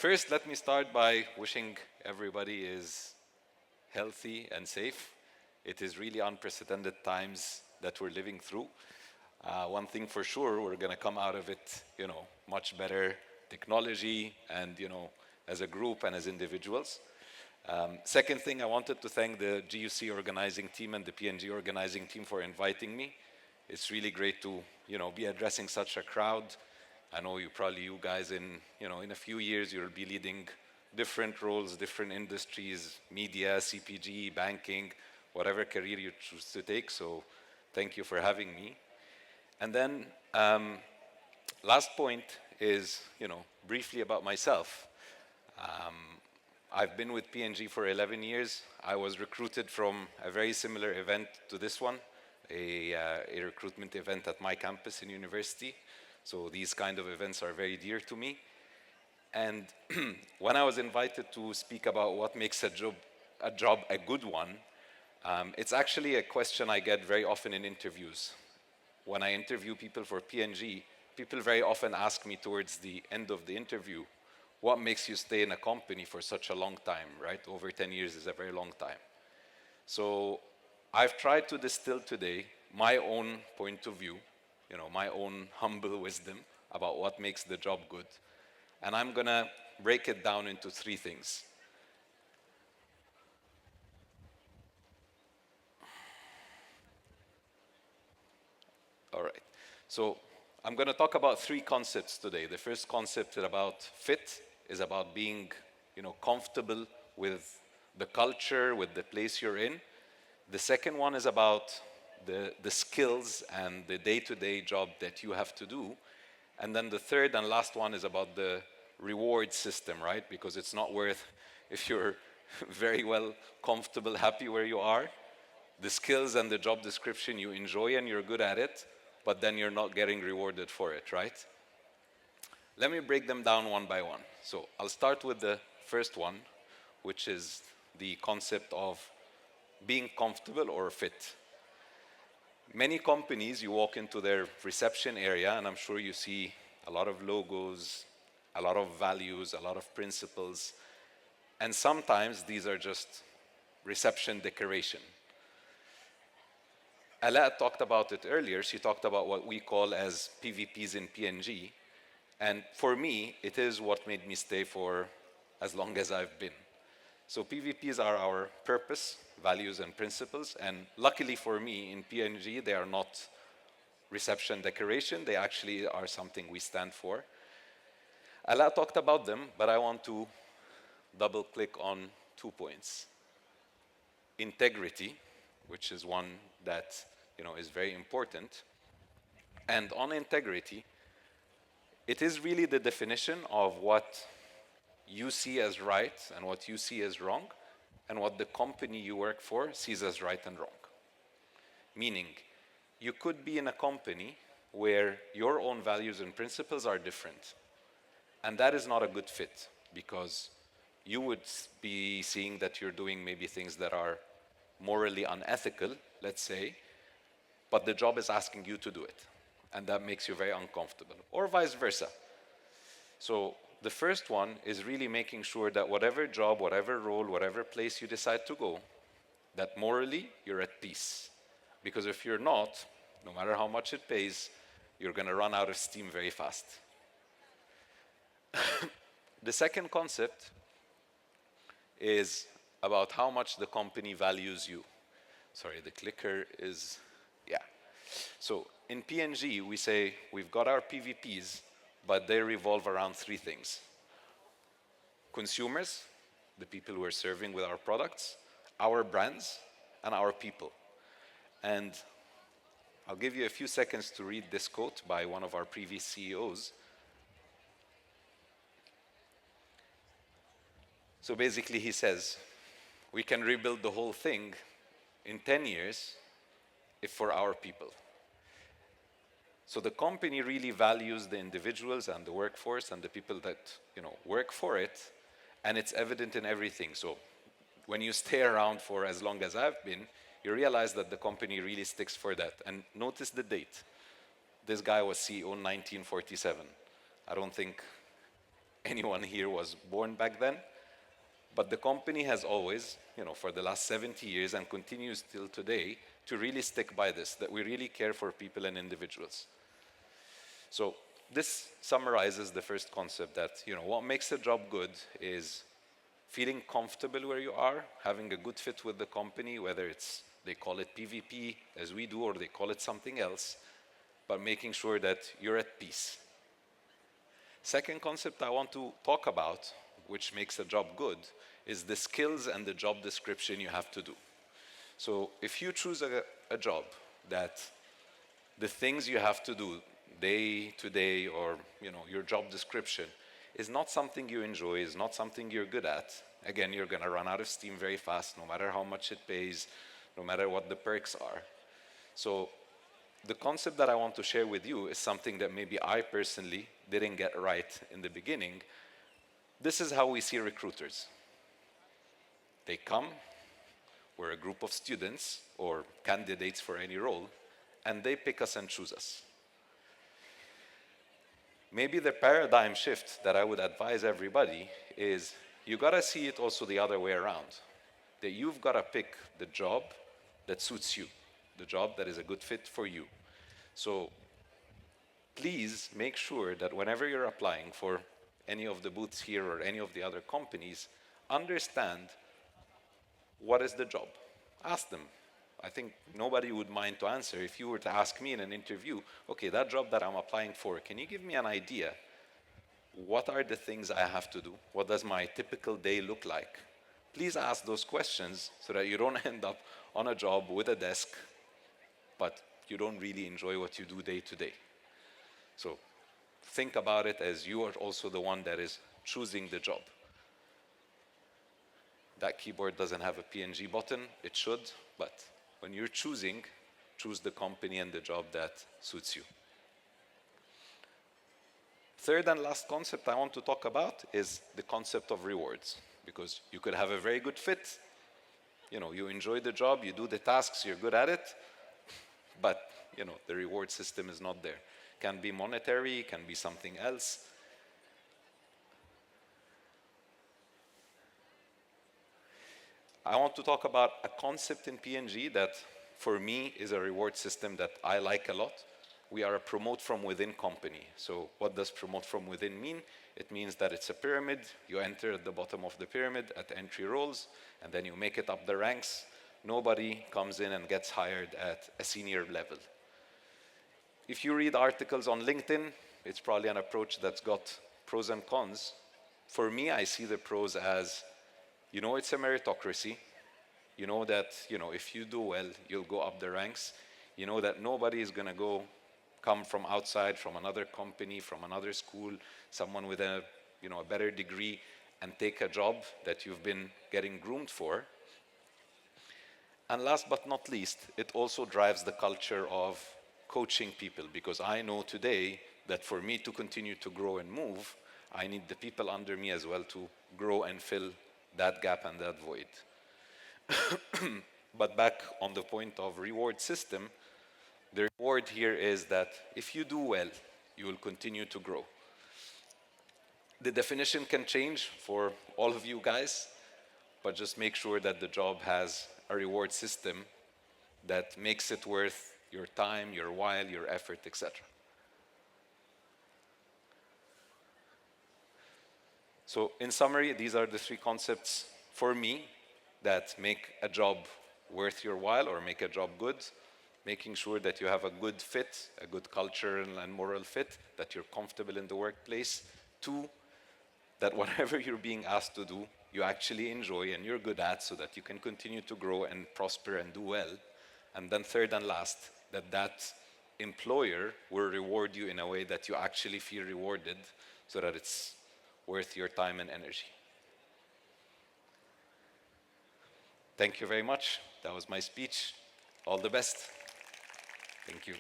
First, let me start by wishing everybody is healthy and safe. It is really unprecedented times that we're living through. One thing for sure, we're going to come out of it, much better technology and, as a group and as individuals. Second thing, I wanted to thank the GUC organizing team and the PNG organizing team for inviting me. It's really great to, be addressing such a crowd. I know you guys in a few years, you'll be leading different roles, different industries, media, CPG, banking, whatever career you choose to take. So thank you for having me. And then last point is, briefly about myself. I've been with P&G for 11 years. I was recruited from a very similar event to this one, a recruitment event at my campus in university. So these kind of events are very dear to me. And when I was invited to speak about what makes a job a good one, it's actually a question I get very often in interviews. When I interview people for P&G, people very often ask me towards the end of the interview, what makes you stay in a company for such a long time, right? Over 10 years is a very long time. So I've tried to distill today my own point of view, my own humble wisdom about what makes the job good. And I'm going to break it down into three things. All right. So I'm going to talk about three concepts today. The first concept is about fit, is about being, comfortable with the culture, with the place you're in. The second one is about the skills and the day-to-day job that you have to do. And then the third and last one is about the reward system, right? Because it's not worth, if you're very well comfortable, happy where you are, the skills and the job description you enjoy and you're good at it, but then you're not getting rewarded for it, right? Let me break them down one by one. So I'll start with the first one, which is the concept of being comfortable or fit. Many companies, you walk into their reception area, and I'm sure you see a lot of logos, a lot of values, a lot of principles, and sometimes these are just reception decoration. Ala talked about it earlier. She talked about what we call as PVPs in P&G. And for me, it is what made me stay for as long as I've been. So PVPs are our purpose, values, and principles. And luckily for me, in P&G, they are not reception decoration. They actually are something we stand for. Ala talked about them, but I want to double click on 2 points. Integrity, which is one that is very important. And on integrity, it is really the definition of what you see as right and what you see as wrong, and what the company you work for sees as right and wrong. Meaning, you could be in a company where your own values and principles are different. And that is not a good fit, because you would be seeing that you're doing maybe things that are morally unethical, let's say, but the job is asking you to do it. And that makes you very uncomfortable, or vice versa. So the first one is really making sure that whatever job, whatever role, whatever place you decide to go, that morally you're at peace. Because if you're not, no matter how much it pays, you're going to run out of steam very fast. The second concept is about how much the company values you. Sorry, the clicker is, yeah. So in P&G, we say we've got our PVPs, but they revolve around three things. Consumers, the people who are serving with our products, our brands, and our people. And I'll give you a few seconds to read this quote by one of our previous CEOs. So basically he says, we can rebuild the whole thing in 10 years if for our people. So the company really values the individuals and the workforce and the people that work for it, and it's evident in everything. So when you stay around for as long as I've been, you realize that the company really sticks for that. And notice the date. This guy was CEO in 1947. I don't think anyone here was born back then. But the company has always, for the last 70 years and continues till today, to really stick by this, that we really care for people and individuals. So this summarizes the first concept that, what makes a job good is feeling comfortable where you are, having a good fit with the company, whether it's they call it PVP as we do or they call it something else, but making sure that you're at peace. Second concept I want to talk about, which makes a job good, is the skills and the job description you have to do. So if you choose a job that the things you have to do day to day or your job description is not something you enjoy, is not something you're good at, again, you're going to run out of steam very fast, no matter how much it pays, no matter what the perks are. So the concept that I want to share with you is something that maybe I personally didn't get right in the beginning. This is how we see recruiters. They come, we're a group of students or candidates for any role, and they pick us and choose us. Maybe the paradigm shift that I would advise everybody is you gotta see it also the other way around. That you've gotta pick the job that suits you, the job that is a good fit for you. So please make sure that whenever you're applying for any of the booths here or any of the other companies, understand what is the job. Ask them. I think nobody would mind to answer if you were to ask me in an interview, okay, that job that I'm applying for, can you give me an idea? What are the things I have to do? What does my typical day look like? Please ask those questions so that you don't end up on a job with a desk, but you don't really enjoy what you do day to day. So think about it as you are also the one that is choosing the job. That keyboard doesn't have a PNG button, it should, but when you're choosing, choose the company and the job that suits you. Third and last concept I want to talk about is the concept of rewards, because you could have a very good fit, you enjoy the job, you do the tasks, you're good at it, but the reward system is not there. Can be monetary, can be something else. I want to talk about a concept in PNG that for me is a reward system that I like a lot. We are a promote from within company. So what does promote from within mean? It means that it's a pyramid. You enter at the bottom of the pyramid at entry roles, and then you make it up the ranks. Nobody comes in and gets hired at a senior level. If you read articles on LinkedIn, it's probably an approach that's got pros and cons. For me, I see the pros as, it's a meritocracy. You know that, if you do well, you'll go up the ranks. You know that nobody is going to come from outside, from another company, from another school, someone with a better degree, and take a job that you've been getting groomed for. And last but not least, it also drives the culture of coaching people, because I know today that for me to continue to grow and move, I need the people under me as well to grow and fill that gap and that void. But back on the point of reward system, the reward here is that if you do well, you will continue to grow. The definition can change for all of you guys, but just make sure that the job has a reward system that makes it worth your time, your while, your effort, etc. So in summary, these are the three concepts for me that make a job worth your while or make a job good. Making sure that you have a good fit, a good cultural and moral fit, that you're comfortable in the workplace. 2, that whatever you're being asked to do, you actually enjoy and you're good at, so that you can continue to grow and prosper and do well. And then third and last, that employer will reward you in a way that you actually feel rewarded, so that it's worth your time and energy. Thank you very much. That was my speech. All the best. Thank you.